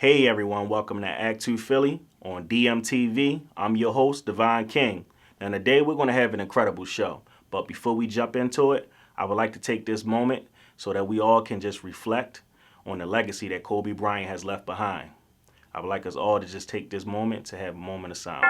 Hey everyone, welcome to Act2Philly on DMTV. I'm your host, Divine King. And today we're going to have an incredible show. But before we jump into it, I would like to take this moment so that we all can just reflect on the legacy that Kobe Bryant has left behind. I would like us all to just take this moment to have a moment of silence.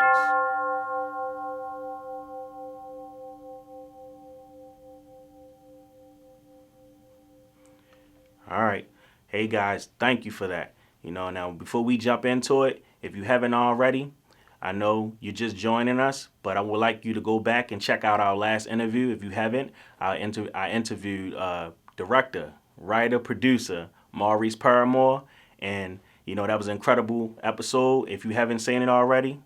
All right. Hey guys, thank you for that. Now before we jump into it, if you haven't already, I know you're just joining us, but I would like you to go back and check out our last interview. If you haven't, I interviewed director, writer, producer Maurice Paramore, and that was an incredible episode. If you haven't seen it already,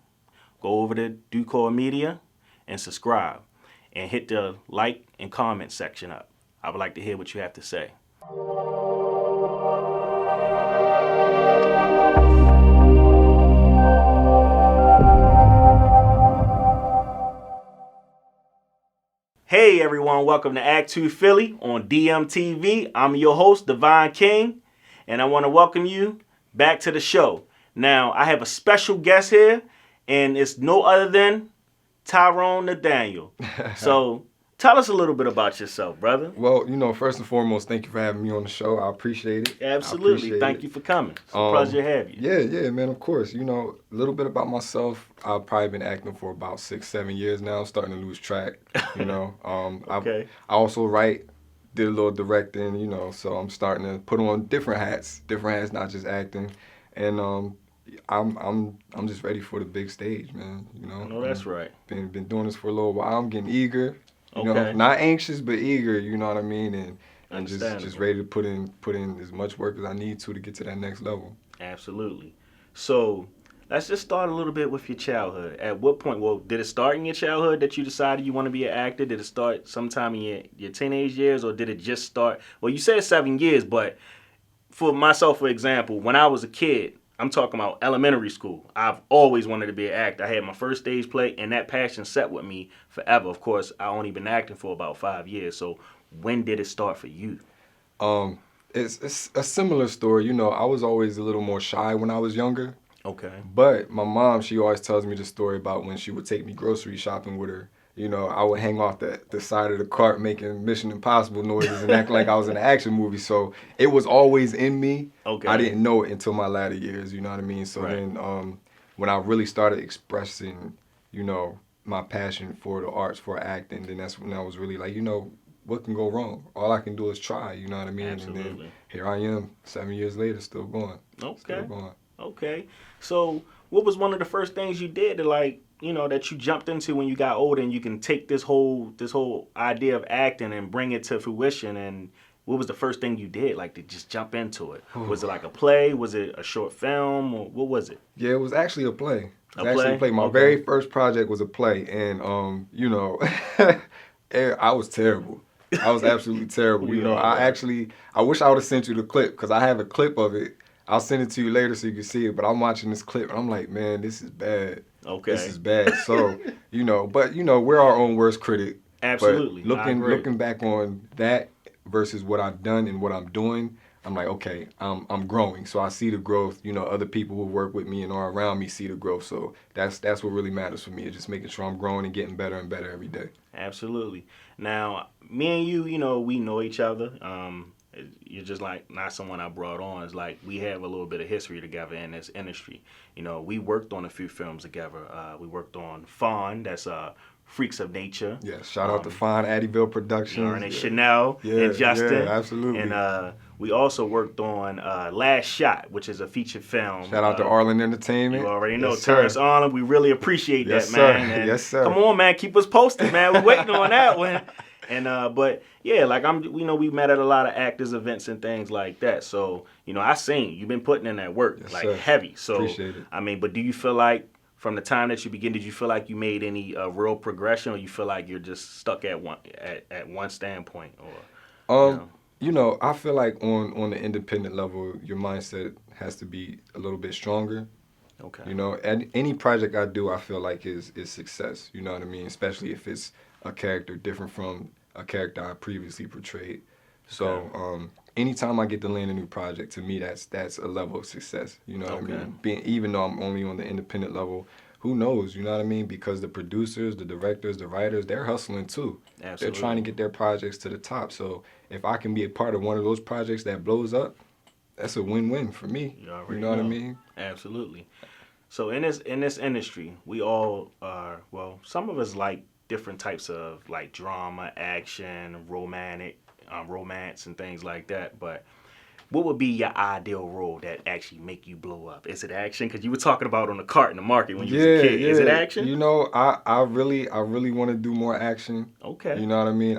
go over to Ducor Media and subscribe, and hit the like and comment section up. I would like to hear what you have to say. Hey everyone, welcome to Act2Philly on DMTV. I'm your host, Divine King, and I want to welcome you back to the show. Now, I have a special guest here, and it's no other than Tyrone Nathaniel. So, tell us a little bit about yourself, brother. Well, first and foremost, thank you for having me on the show. I appreciate it. Absolutely. Thank you for coming. It's a pleasure to have you. Yeah, man, of course. A little bit about myself. I've probably been acting for about 6-7 years now, starting to lose track, Okay. I also write, did a little directing, so I'm starting to put on different hats, not just acting. And I'm just ready for the big stage, man. No, that's right. Been doing this for a little while. I'm getting eager. Okay. Not anxious, but eager, you know what I mean? And just ready to put in as much work as I need to get to that next level. Absolutely. So let's just start a little bit with your childhood. At what point, did it start in your childhood that you decided you want to be an actor? Did it start sometime in your teenage years, or did it just start? Well, you said 7 years, but for myself, for example, when I was a kid, I'm talking about elementary school, I've always wanted to be an actor. I had my first stage play, and that passion set with me forever. Of course, I only been acting for about 5 years. So when did it start for you? It's a similar story. I was always a little more shy when I was younger. Okay. But my mom, she always tells me the story about when she would take me grocery shopping with her. I would hang off the side of the cart making Mission Impossible noises and acting like I was in an action movie. So it was always in me. Okay. I didn't know it until my latter years, you know what I mean? So then when I really started expressing, my passion for the arts, for acting, then that's when I was really like, what can go wrong? All I can do is try, you know what I mean? Absolutely. And then here I am, 7 years later, still going. Okay. Still going. Okay. So what was one of the first things you did to that you jumped into when you got older, and you can take this whole idea of acting and bring it to fruition? And what was the first thing you did, to just jump into it? Was it like a play? Was it a short film? Or what was it? Yeah, it was actually a play. A play? My very first project was a play, and I was terrible. I was absolutely terrible. I wish I would have sent you the clip, because I have a clip of it. I'll send it to you later so you can see it, but I'm watching this clip and I'm like, man, this is bad. Okay. This is bad. So, but we're our own worst critic. Absolutely. But looking back on that versus what I've done and what I'm doing, I'm like, okay, I'm growing. So I see the growth. Other people who work with me and are around me see the growth. So that's what really matters for me, is just making sure I'm growing and getting better and better every day. Absolutely. Now, me and you, we know each other. You're just not someone I brought on. It's like we have a little bit of history together in this industry. We worked on a few films together. We worked on Fawn, that's Freaks of Nature. Yeah, shout out to Fawn, Addyville Productions. And Chanel and Justin. Yeah, absolutely. And we also worked on Last Shot, which is a feature film. Shout out to Arlen Entertainment. You already know, yes, Terrence Arlen. We really appreciate yes, that, man. Sir. And yes, sir. Come on, man. Keep us posted, man. We're waiting on that one. And but yeah, we met at a lot of actors events and things like that. So I seen you've been putting in that work, yes, sir. heavy. So appreciate it. But do you feel like from the time that you begin, did you feel like you made any real progression, or you feel like you're just stuck at one standpoint? Or I feel like on the independent level, your mindset has to be a little bit stronger. Okay. And any project I do, I feel like is success. You know what I mean? Especially if it's a character different from a character I previously portrayed. So anytime I get to land a new project, to me that's a level of success. You know what I mean? Even though I'm only on the independent level, who knows? You know what I mean? Because the producers, the directors, the writers, they're hustling too. Absolutely. They're trying to get their projects to the top. So if I can be a part of one of those projects that blows up, that's a win-win for me. You know what I mean? Absolutely. So in this industry, we all are, well, some of us like different types of like drama, action, romance and things like that. But what would be your ideal role that actually make you blow up? Is it action? Because you were talking about on the cart in the market when you was a kid. Is it action? You know, I really want to do more action. Okay. You know what I mean?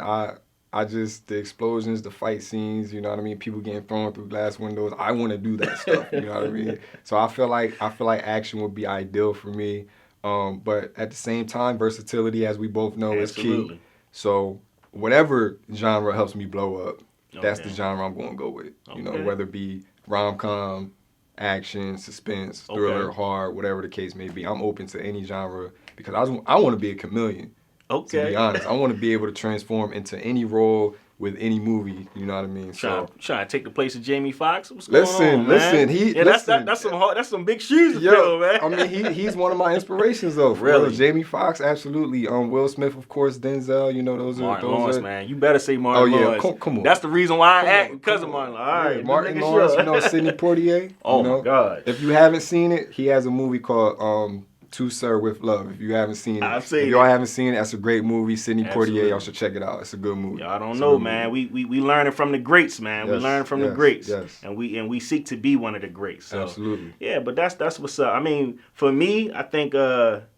I just, the explosions, the fight scenes, you know what I mean? People getting thrown through glass windows. I want to do that stuff, you know what I mean? So I feel like action would be ideal for me. But at the same time, versatility, as we both know, is key. So whatever genre helps me blow up, that's the genre I'm going to go with. You know, whether it be rom-com, action, suspense, thriller, horror, whatever the case may be. I'm open to any genre because I want to be a chameleon. To be honest, I want to be able to transform into any role with any movie. You know what I mean? Trying to take the place of Jamie Foxx. What's going on, man? Listen. That's some big shoes to fill, man. I mean, he's one of my inspirations though. Really? Jamie Foxx, absolutely. Will Smith, of course. Denzel. You know Martin Lawrence, man. You better say Martin Lawrence. Come on. That's the reason why I act, because of Martin Lawrence. All right, Martin Lawrence. You know Sidney Poitier. My God! If you haven't seen it, he has a movie called To Sir With Love. If you haven't seen it, if y'all haven't seen it, that's a great movie. Sidney Poitier, y'all should check it out. It's a good movie. Y'all don't know, man. We learning from the greats, man. We learning from the greats, and we seek to be one of the greats. So, absolutely. Yeah, but that's what's up. I mean, for me, I think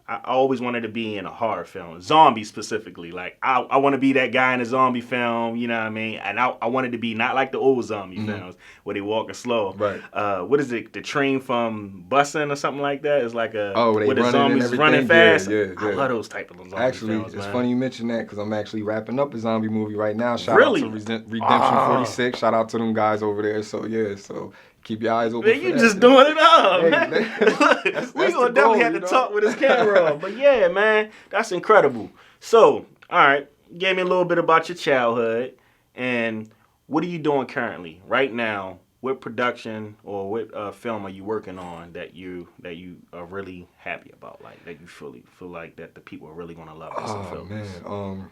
I always wanted to be in a horror film, zombie specifically. Like I want to be that guy in a zombie film, you know what I mean? And I wanted to be not like the old zombie films where they walking slow. Right. What is it? The train from Bussin' or something like that? It's like where the zombies running fast. Yeah. I love those type of zombie films. It's funny you mention that because I'm actually wrapping up a zombie movie right now. Shout out to Redemption 46. Shout out to them guys over there. So keep your eyes open. Man, you just doing it up, man. We're going to definitely have to talk with his camera on. But yeah, man, that's incredible. So, all right, gave me a little bit about your childhood. And what are you doing currently? Right now, what production or what film are you working on that you are really happy about? Like, that you feel like that the people are really going to love as a film? Man,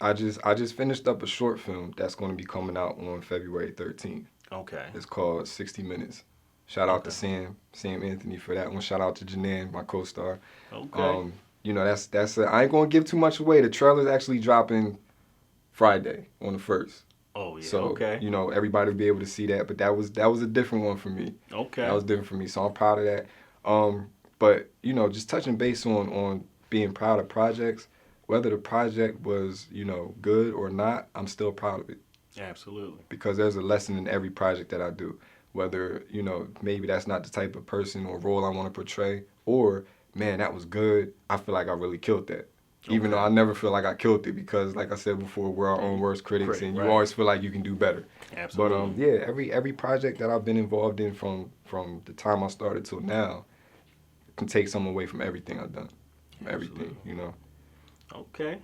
I just finished up a short film that's going to be coming out on February 13th. Okay. It's called 60 Minutes. Shout out to Sam Anthony for that one. Shout out to Janan, my co-star. Okay. You know, I ain't gonna give too much away. The trailer's actually dropping Friday on the 1st. Oh yeah. So you know, everybody will be able to see that. But that was a different one for me. Okay. That was different for me. So I'm proud of that. But you know, just touching base on being proud of projects, whether the project was, you know, good or not, I'm still proud of it. Absolutely. Because there's a lesson in every project that I do. Whether, you know, maybe that's not the type of person or role I want to portray, or, man, that was good. I feel like I really killed that. Even though I never feel like I killed it because, like I said before, we're our own worst critics and you always feel like you can do better. Absolutely. But, every project that I've been involved in from the time I started till now can take something away from everything I've done. From everything, you know. Okay.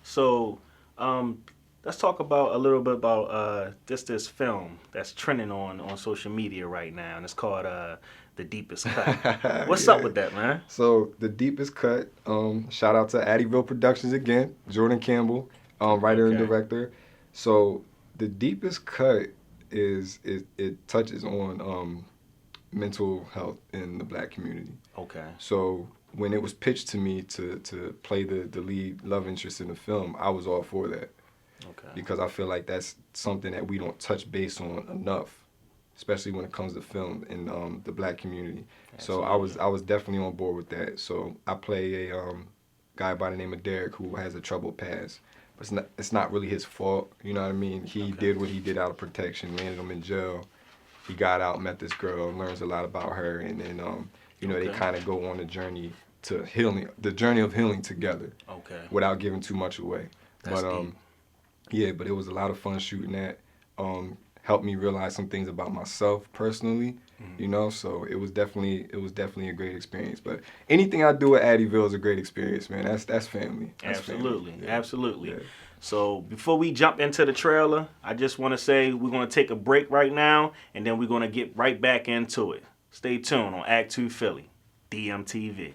So, let's talk a little bit about this film that's trending on social media right now, and it's called The Deepest Cut. What's up with that, man? So The Deepest Cut, shout out to Act2Philly Productions again, Jordan Campbell, writer and director. So The Deepest Cut it touches on mental health in the Black community. Okay. So when it was pitched to me to play the lead love interest in the film, I was all for that. Okay. Because I feel like that's something that we don't touch base on enough, especially when it comes to film in the Black community. Absolutely. So I was definitely on board with that. So I play a guy by the name of Derek who has a troubled past, but it's not really his fault. You know what I mean? He did what he did out of protection, landed him in jail. He got out, met this girl, learns a lot about her, and then you know they kind of go on the journey to healing, the journey of healing together. Okay. Without giving too much away. That's deep. Yeah, but it was a lot of fun shooting that. Helped me realize some things about myself personally, you know. So it was definitely a great experience. But anything I do at Act2Philly is a great experience, man. That's family. That's absolutely, family. Absolutely. Yeah. So before we jump into the trailer, I just want to say we're going to take a break right now, and then we're going to get right back into it. Stay tuned on Act2Philly, DMTV.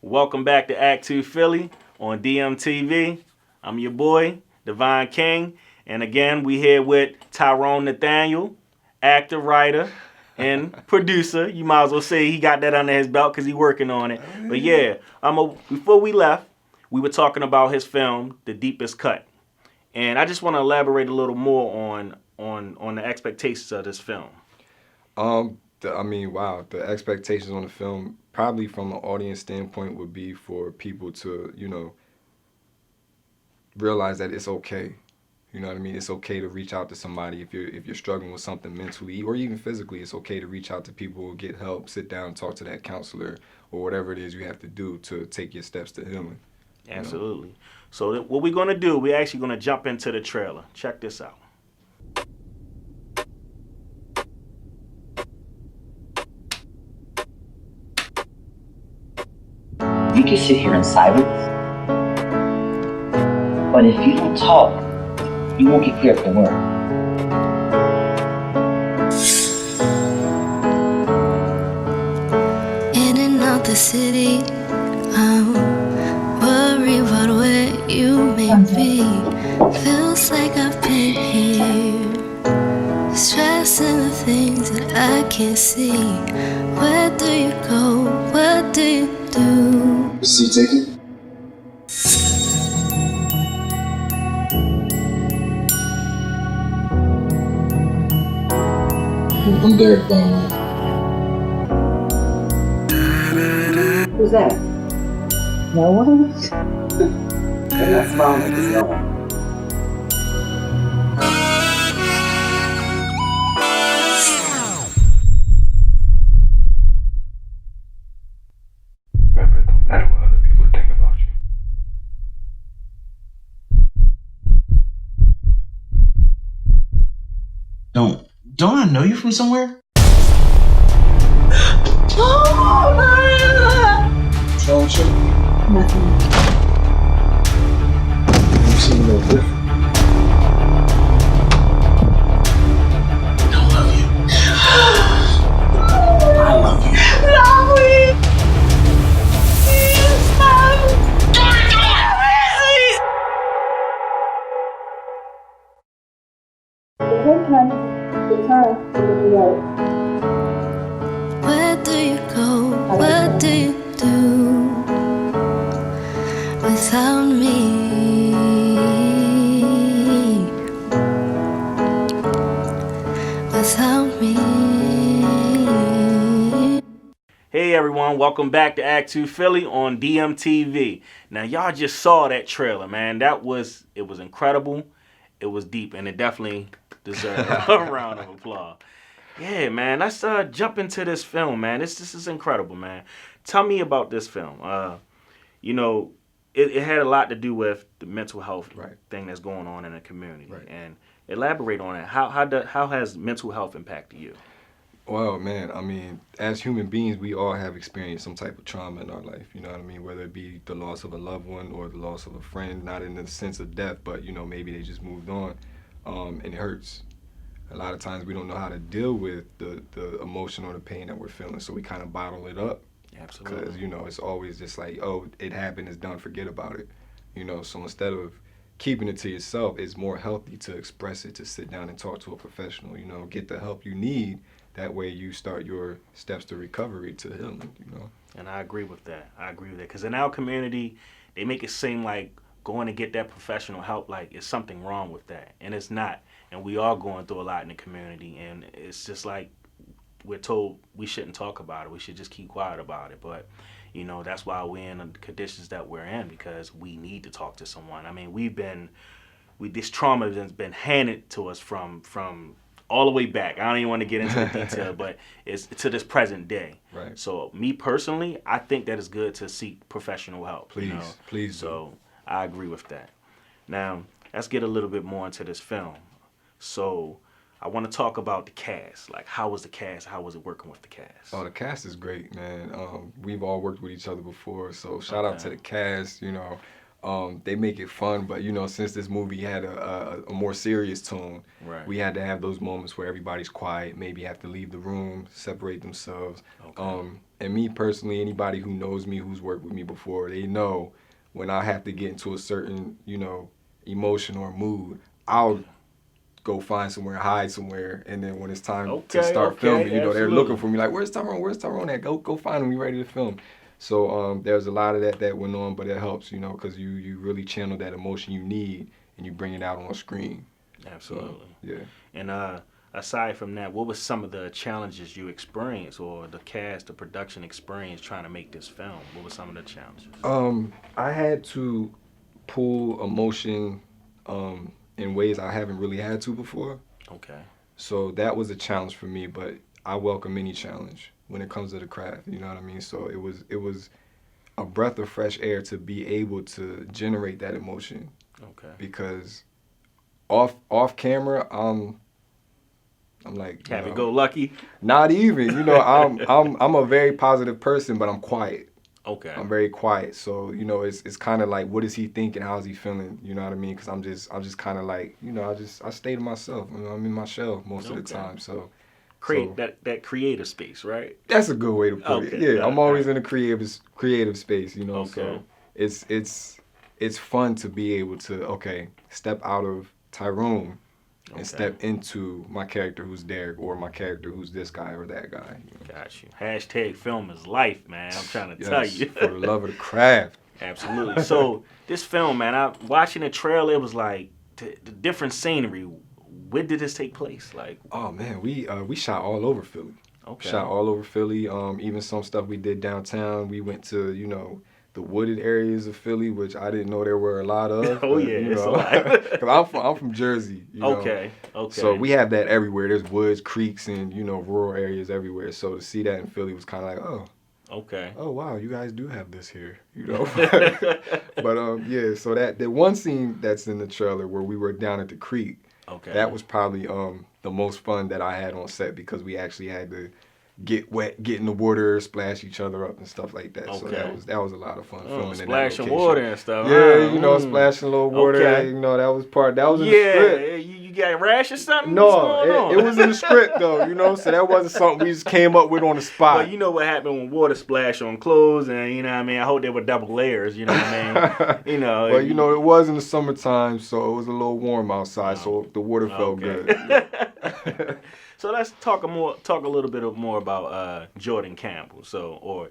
Welcome back to Act2Philly on DMTV. I'm your boy, Divine King. And again, we here with Tyrone Nathaniel, actor, writer, and producer. You might as well say he got that under his belt because he's working on it. But yeah, before we left, we were talking about his film, The Deepest Cut. And I just want to elaborate a little more on the expectations of this film. The expectations on the film, probably from an audience standpoint, would be for people to, realize that it's okay. You know what I mean? It's okay to reach out to somebody if you're struggling with something mentally or even physically. It's okay to reach out to people, get help, sit down, talk to that counselor or whatever it is you have to do to take your steps to healing. Absolutely. So what we're going to do, we're actually going to jump into the trailer. Check this out. You can sit here in silence, but if you don't talk, you won't get clear for work. In and out the city, I'm worried about where you may be. Feels like I've been here, stressing the things that I can't see. Where do you go? What do you do? Is he taken? I'm Derek, by the way. Who's that? No one? They're not smiling at this no one. Remember, it don't matter what other people think about you. Don't I know you from somewhere? What's wrong with you? Nothing. You seem a little different. I love you. I love you. Where do you go? What do you do without me? Without me. Hey everyone, welcome back to Act2Philly on DMTV. Now y'all just saw that trailer, man. It was incredible. It was deep, and it definitely deserved a round of applause. Yeah, man, let's jump into this film, man. This is incredible, man. Tell me about this film. It had a lot to do with the mental health thing that's going on in the community, and elaborate on it. How has mental health impacted you? Well, man, I mean, as human beings, we all have experienced some type of trauma in our life, you know what I mean? Whether it be the loss of a loved one or the loss of a friend, not in the sense of death, but, maybe they just moved on, and it hurts. A lot of times we don't know how to deal with the emotion or the pain that we're feeling, so we kind of bottle it up. Absolutely. Because, it's always just like, oh, it happened, it's done, forget about it. So instead of keeping it to yourself, it's more healthy to express it, to sit down and talk to a professional, get the help you need. That way you start your steps to recovery, to healing, And I agree with that. Because in our community, they make it seem like going to get that professional help, like it's something wrong with that. And it's not. And we are going through a lot in the community. And it's just like we're told we shouldn't talk about it. We should just keep quiet about it. But, that's why we're in the conditions that we're in, because we need to talk to someone. I mean, this trauma has been handed to us from all the way back. I don't even want to get into the detail, but it's to this present day. Right. So me personally, I think that it's good to seek professional help. Please. So I agree with that. Now, let's get a little bit more into this film. So I want to talk about the cast. Like, how was the cast? How was it working with the cast? Oh, the cast is great, man. We've all worked with each other before, so shout out to the cast. You know, they make it fun, but you know, since this movie had a more serious tone, Right. we had to have those moments where everybody's quiet, maybe have to leave the room, separate themselves. And me personally, anybody who knows me, who's worked with me before, they know when I have to get into a certain, you know, emotion or mood, I'll go find somewhere, hide somewhere, and then when it's time to start filming, you know, they're looking for me like, where's Tyrone? Where's Tyrone at? Go find him. We ready to film. So there's a lot of that went on, but it helps, you know, because you really channel that emotion you need and you bring it out on screen. Absolutely. So, yeah. And aside from that, what was some of the challenges you experienced, or the cast, the production experience trying to make this film? What were some of the challenges? I had to pull emotion in ways I haven't really had to before. Okay. So that was a challenge for me, but I welcome any challenge when it comes to the craft, you know what I mean? So it was a breath of fresh air to be able to generate that emotion. Okay. Because off camera, I'm like happy-go-lucky. Not even, you know, I'm a very positive person, but I'm quiet. Okay. I'm very quiet, so you know, it's kind of like, what is he thinking? How's he feeling? You know what I mean? Because I'm just kind of like, you know, I stay to myself. You know, I'm in my shell most of the time, so. Create that creative space, right? That's a good way to put it. Yeah, I'm always in a creative space, you know. Okay. So it's fun to be able to step out of Tyrone and step into my character who's Derek, or my character who's this guy or that guy. You know? Got you. Hashtag film is life, man. I'm trying to tell you. For the love of the craft. Absolutely. So this film, man, I watching the trailer, it was like the different scenery. Where did this take place? Like, oh man, we shot all over Philly. Okay. Shot all over Philly. Even some stuff we did downtown. We went to, you know, the wooded areas of Philly, which I didn't know there were a lot of. Oh, but, yeah, you it's know, a lot. Cause I'm from Jersey. You know? Okay. So we have that everywhere. There's woods, creeks, and you know, rural areas everywhere. So to see that in Philly was kind of like, oh. Okay. Oh wow, you guys do have this here, you know. But yeah. So the one scene that's in the trailer where we were down at the creek. Okay. That was probably the most fun that I had on set, because we actually had to get wet, get in the water, splash each other up and stuff like that. So that was a lot of fun filming in that location. Splashing water and stuff. Yeah, you know, splashing a little water. Okay. You know, that was in the script. Yeah, you got a rash or something? No, it was in the script though, you know, so that wasn't something we just came up with on the spot. Well, you know what happened when water splashed on clothes, and you know what I mean? I hope they were double layers, you know what I mean? You know. Well, you know, it was in the summertime, so it was a little warm outside, so the water felt good. So let's talk a little bit more about Jordan Campbell. So, or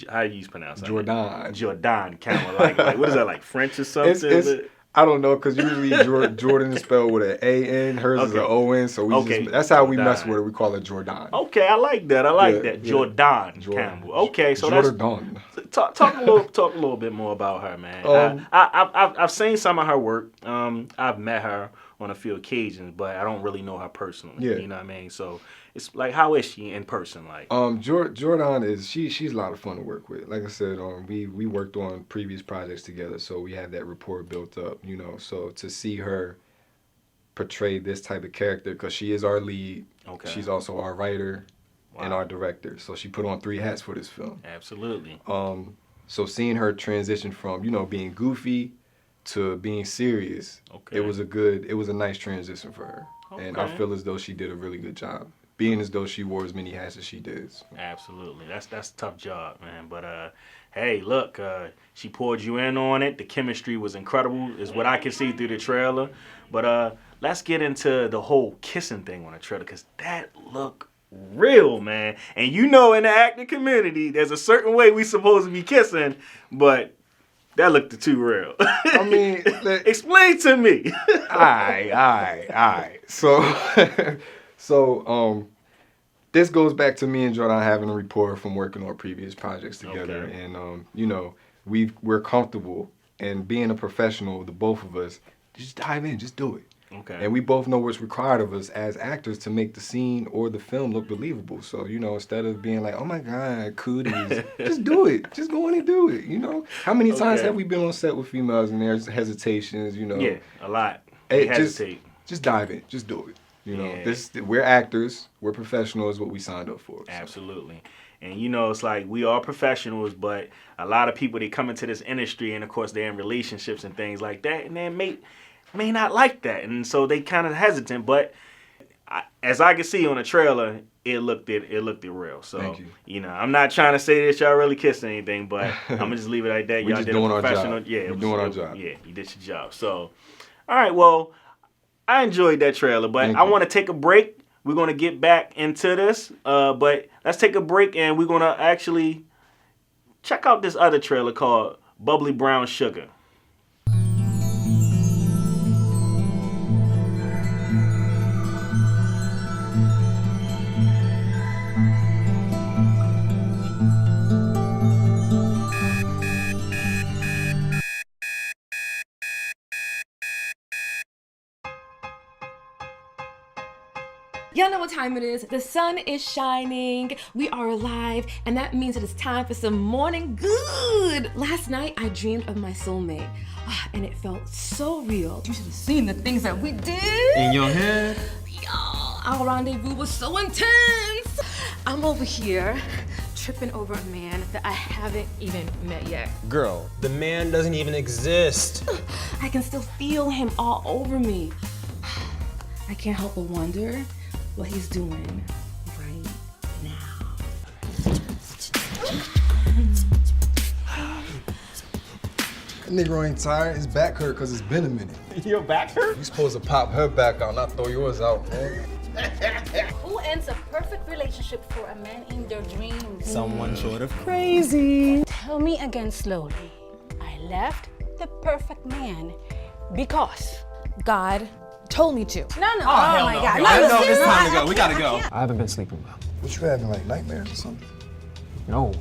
how do you pronounce that? Jordan Campbell. Like what is that, like French or something? I don't know, because usually Jordan is spelled with an A-N, hers is an O-N, so that's how we mess with it. We call it Jordan. Okay, I like that. Yeah. Jordan Campbell. Okay, so Jordan. Talk a little bit more about her, man. I've seen some of her work. I've met her on a few occasions, but I don't really know her personally. Yeah. You know what I mean? So it's like, how is she in person? Like, Jordan is she's a lot of fun to work with. Like I said, we worked on previous projects together, so we have that rapport built up, you know. So to see her portray this type of character, because she is our lead, she's also our writer and our director. So she put on 3 hats for this film. Absolutely. So seeing her transition from, you know, being goofy to being serious, it was a nice transition for her. And I feel as though she did a really good job, being as though she wore as many hats as she did. So. Absolutely. That's a tough job, man. But hey, look, she poured you in on it. The chemistry was incredible, is what I can see through the trailer. But let's get into the whole kissing thing on the trailer, because that looked real, man. And you know, in the acting community, there's a certain way we supposed to be kissing, but that looked too real. I mean, explain to me. All right. So this goes back to me and Jordan having a rapport from working on previous projects together, and you know, we're comfortable, and being a professional, the both of us, just dive in, just do it. Okay. And we both know what's required of us as actors to make the scene or the film look believable. So, you know, instead of being like, oh my God, cooties, just do it. Just go in and do it, you know? How many times have we been on set with females and there's hesitations, you know? Yeah, a lot. Hey, just dive in. Just do it. You know, Yeah. we're actors, we're professionals, what we signed up for. So. Absolutely. And you know, it's like we are professionals, but a lot of people, they come into this industry, and of course they're in relationships and things like that, and they may not like that, and so they kind of hesitant. But as I can see on the trailer, it looked real. So Thank you. You know, I'm not trying to say that y'all really kissed or anything, but I'm gonna just leave it like that. We Y'all just did doing a our professional. job. Yeah, We're doing our job. Yeah, you did your job. So, all right, well, I enjoyed that trailer, but Thank I you. want to take a break. We're going to get back into this, but let's take a break, and we're going to actually check out this other trailer called Bubbly Brown Sugar. Y'all know what time it is. The sun is shining. We are alive, and that means it is time for some morning good. Last night, I dreamed of my soulmate, and it felt so real. You should have seen the things that we did. In your head? Y'all, our rendezvous was so intense. I'm over here tripping over a man that I haven't even met yet. Girl, the man doesn't even exist. I can still feel him all over me. I can't help but wonder what he's doing right now. That nigga ain't tired. His back hurt because it's been a minute. Your back hurt? You supposed to pop her back out, not throw yours out, man. Who ends a perfect relationship for a man in their dreams? Someone short of crazy. Tell me again slowly. I left the perfect man because God told me to. No. Oh my God. No, it's time to go. We gotta go. I haven't been sleeping well. What you having, like nightmares or something? No,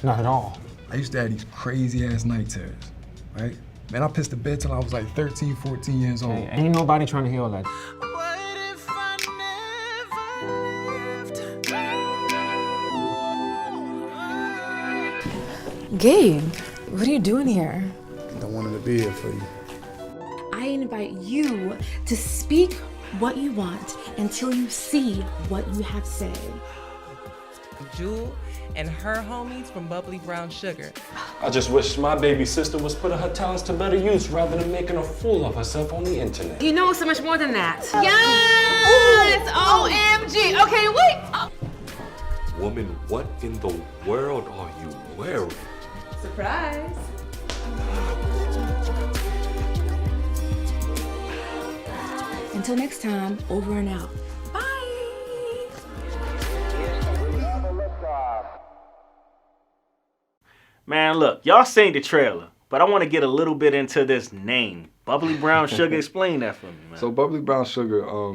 not at all. I used to have these crazy ass night terrors, right? Man, I pissed the bed till I was like 13, 14 years old. Hey, ain't nobody trying to hear all that. Gabe, what are you doing here? I wanted to be here for you. I invite you to speak what you want until you see what you have said. Jewel and her homies from Bubbly Brown Sugar. I just wish my baby sister was putting her talents to better use rather than making a fool of herself on the internet. You know so much more than that. Yes! OMG! Okay, wait! Woman, what in the world are you wearing? Surprise! Until next time, over and out. Bye! Man, look, y'all seen the trailer, but I want to get a little bit into this name, Bubbly Brown Sugar. Explain that for me, man. So Bubbly Brown Sugar, oh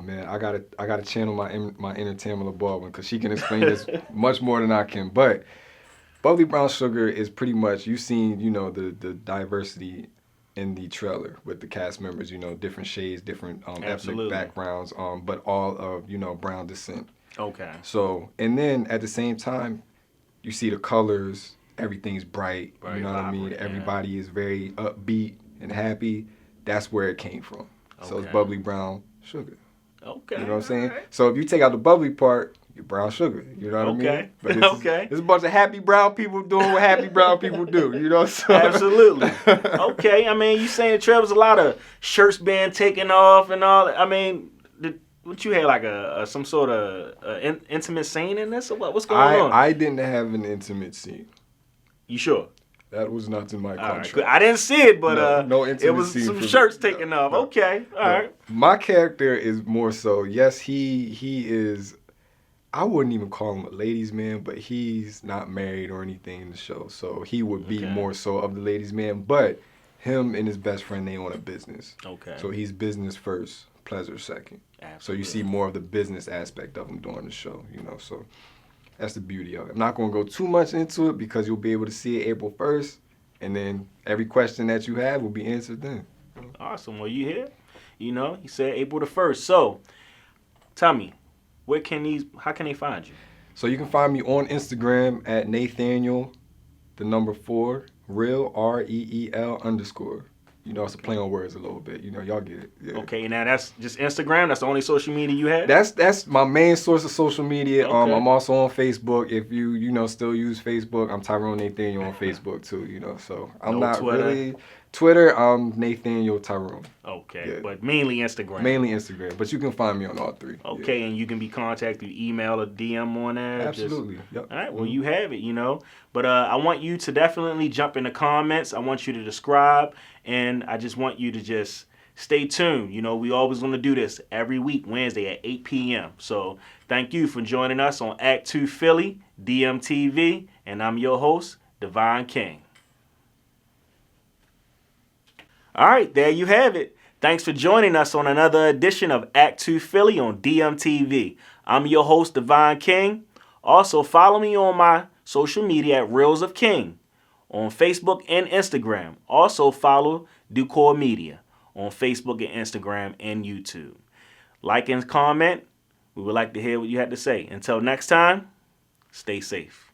man, I gotta channel my inner Tamala Baldwin because she can explain this much more than I can. But Bubbly Brown Sugar is pretty much, you've seen, you know, the diversity in the trailer with the cast members, you know, different shades, different ethnic backgrounds, but all of, you know, brown descent. Okay. So, and then at the same time, you see the colors, everything's bright, Very you know what I mean? vibrant, yeah. Everybody is very upbeat and happy. That's where it came from. So it's Okay. Bubbly Brown Sugar. Okay. You know what I'm saying? alright. So if you take out the bubbly part, you're brown sugar. You know what I mean? Okay. But it's, Okay. It's a bunch of happy brown people doing what happy brown people do. You know? So. Absolutely. Okay. I mean, you saying the trailer was a lot of shirts being taken off and all. I mean, what you had like some sort of intimate scene in this or what? What's going on? I didn't have an intimate scene. You sure? That was not in my All right. contract. I didn't see it, but no it was intimacy some for- shirts taken off. no. Okay. All right. My character is more so, yes, he is, I wouldn't even call him a ladies' man, but he's not married or anything in the show. So he would be Okay. more so of the ladies' man, but him and his best friend, they own a business. Okay. So he's business first, pleasure second. So Absolutely. you see more of the business aspect of him during the show, you know, so that's the beauty of it. I'm not going to go too much into it because you'll be able to see it April 1st, and then every question that you have will be answered then. Awesome. Well, you here? You know, he said April the 1st. So, tell me, how can they find you? So you can find me on Instagram at Nathaniel, 4, real, REEL _. You know, it's a play on words a little bit. You know, y'all get it. Yeah. Okay, now that's just Instagram. That's the only social media you have? That's my main source of social media. Okay. I'm also on Facebook. If you know still use Facebook, I'm Tyrone Nathaniel on Facebook too. You know, so I'm No not Twitter? really Twitter. I'm Nathaniel Tyrone. Okay, Yeah. but mainly Instagram. Mainly Instagram, but you can find me on all three. Okay, and you can be contacted through email or DM on that. Absolutely. Yep. All right, well, you have it, you know. But I want you to definitely jump in the comments. I want you to describe, and I just want you to just stay tuned. You know, we always going to do this every week, Wednesday at 8 p.m. So thank you for joining us on Act2Philly, DMTV, and I'm your host, Divine King. All right, there you have it. Thanks for joining us on another edition of Act2Philly on DMTV. I'm your host, Divine King. Also, follow me on my social media at Reels of King on Facebook and Instagram. Also, follow Ducor Media on Facebook and Instagram and YouTube. Like and comment. We would like to hear what you had to say. Until next time, stay safe.